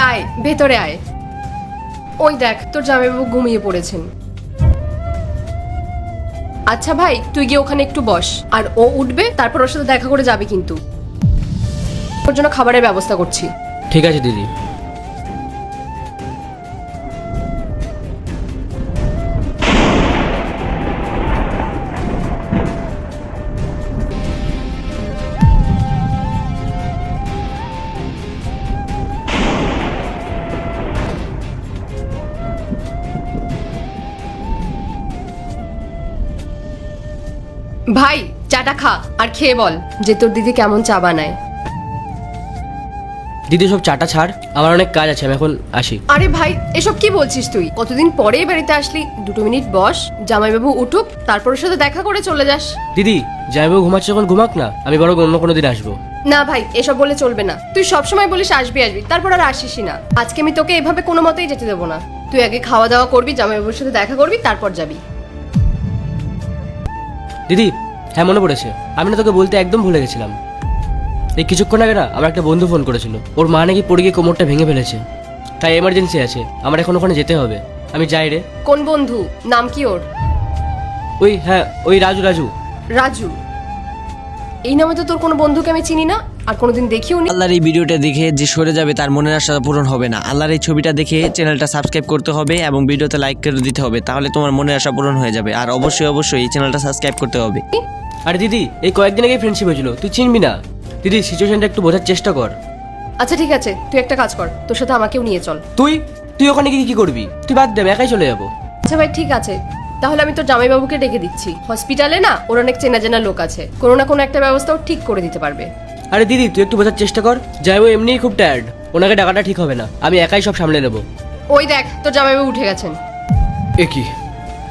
আয় ভেতরে আয়। ওই দেখ তোর জামাইবাবু ঘুমিয়ে পড়েছেন। আচ্ছা ভাই তুই গিয়ে ওখানে একটু বস, আর ও উঠবে তারপর ওর সাথে দেখা করে যাবে, কিন্তু ওর জন্য খাবারের ব্যবস্থা করছি। ঠিক আছে দিদি। ভাই চাটা খা আর খেয়ে বল যে তোর দিদি কেমন চা বানায়। দিদি সব চাটা ছাড়, আমার অনেক কাজ আছে, আমি এখন আসি। আরে ভাই এসব কি বলছিস তুই? কতদিন পরে বাড়িতে আসলি, 2 মিনিট বস, জামাইবাবু উঠুক তারপর ওর সাথে দেখা করে চলে যাস। দিদি জামাইবাবু ঘুমাচ্ছে, যখন ঘুমাক না, আমি বরং অন্য কোনো দিন আসবো। না ভাই এসব বলে চলবে না, তুই সবসময় বলিস আসবি আসবি, তারপর আর আসিসই না। আজকে আমি তোকে এভাবে কোনো মতেই যেতে দেবো না। তুই আগে খাওয়া দাওয়া করবি, জামাইবাবুর সাথে দেখা করবি, তারপর যাবি। দিদি হ্যাঁ মনে পড়েছে, আমি না তোকে বলতে একদম ভুলে গেছিলাম। এই কিছুক্ষণ আগে না আমার একটা বন্ধু ফোন করেছিল, ওর মা নাকি পড়ে গিয়ে কোমরটা ভেঙে ফেলেছে, তাই এমার্জেন্সি আছে, আমার এখন ওখানে যেতে হবে। আমি যাই রে। কোন বন্ধু, নাম কি ওর? ওই হ্যাঁ ওই রাজু রাজু। রাজু? এই নামে তো তোর কোনো বন্ধুকে আমি চিনি না, আর কোনোদিন দেখিও নি। আল্লাহর এই ভিডিওটা দেখে যে সরে যাবে তার মনের আশা পূরণ হবে না। আল্লাহর এই ছবিটা দেখে চ্যানেলটা সাবস্ক্রাইব করতে হবে এবং ভিডিওতে লাইক করে দিতে হবে, তাহলে তোমার মনের আশা পূরণ হয়ে যাবে। আর অবশ্যই অবশ্যই এই চ্যানেলটা সাবস্ক্রাইব করতে হবে। আরে দিদি এই কয়েকদিন আগে ফ্রেন্ডশিপ হয়েছিল, তুই চিনবি না। দিদি সিচুয়েশনটা একটু বোঝার চেষ্টা কর। আচ্ছা ঠিক আছে, তুই একটা কাজ কর, তোর সাথে আমাকেও নিয়ে চল। তুই তুই ওখানে গিয়ে কি করবি? তুই বাদ দে, আমি একাই চলে যাবো। আচ্ছা ভাই ঠিক আছে, তাহলে আমি তোর জামাইবাবুকে ডেকে দিচ্ছি। হসপিটালে না ওর অনেক চেনা জানা লোক আছে, কোনো না কোনো একটা ব্যবস্থা ও ঠিক করে দিতে পারবে। আরে দিদি তুই একটু বোঝার চেষ্টা কর, যাইবো এমনিই খুব টায়ার্ড, ওনাকে ডাকাটা ঠিক হবে না, আমি একাই সব সামলে নেবো। ওই দেখ তোর জামাইবাবু উঠে গেছেন। এ কি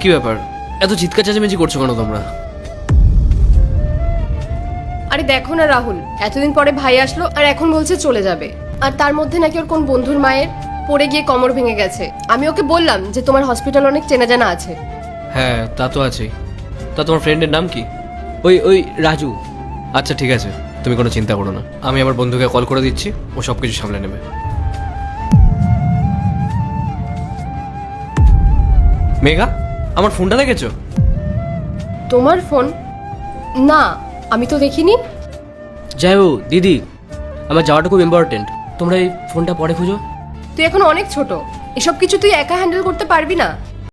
কি ব্যাপার, এত চিৎকার চেঁচামেচি করছো কেন তোমরা? আরে দেখো না রাহুল, এতদিন পরে ভাই আসলো আর এখন বলছে চলে যাবে, আর তার মধ্যে নাকি ওর কোন বন্ধুর মায়ের পড়ে গিয়ে কোমর ভেঙে গেছে। আমি ওকে বললাম যে তোমার হসপিটাল অনেক চেনা জানা আছে। হ্যাঁ তা তো আছেই। তা তোমার ফ্রেন্ডের নাম কি? ওই ওই রাজু। আচ্ছা ঠিক আছে, তুমি কোনো চিন্তা করো না, আমি আমার বন্ধুকে কল করে দিচ্ছি, ও সব কিছু সামলে নেবে। মেঘা, আমার ফোনটা দেখেছো? তোমার ফোন? না আমি তো দেখিনি। যাইবো দিদি, আমার যাওয়াটা খুব ইম্পর্টেন্ট, তোমরা এই ফোনটা পরে খুঁজো। তুই এখন অনেক ছোট, এসব কিছু তুই একা হ্যান্ডেল করতে পারবি না।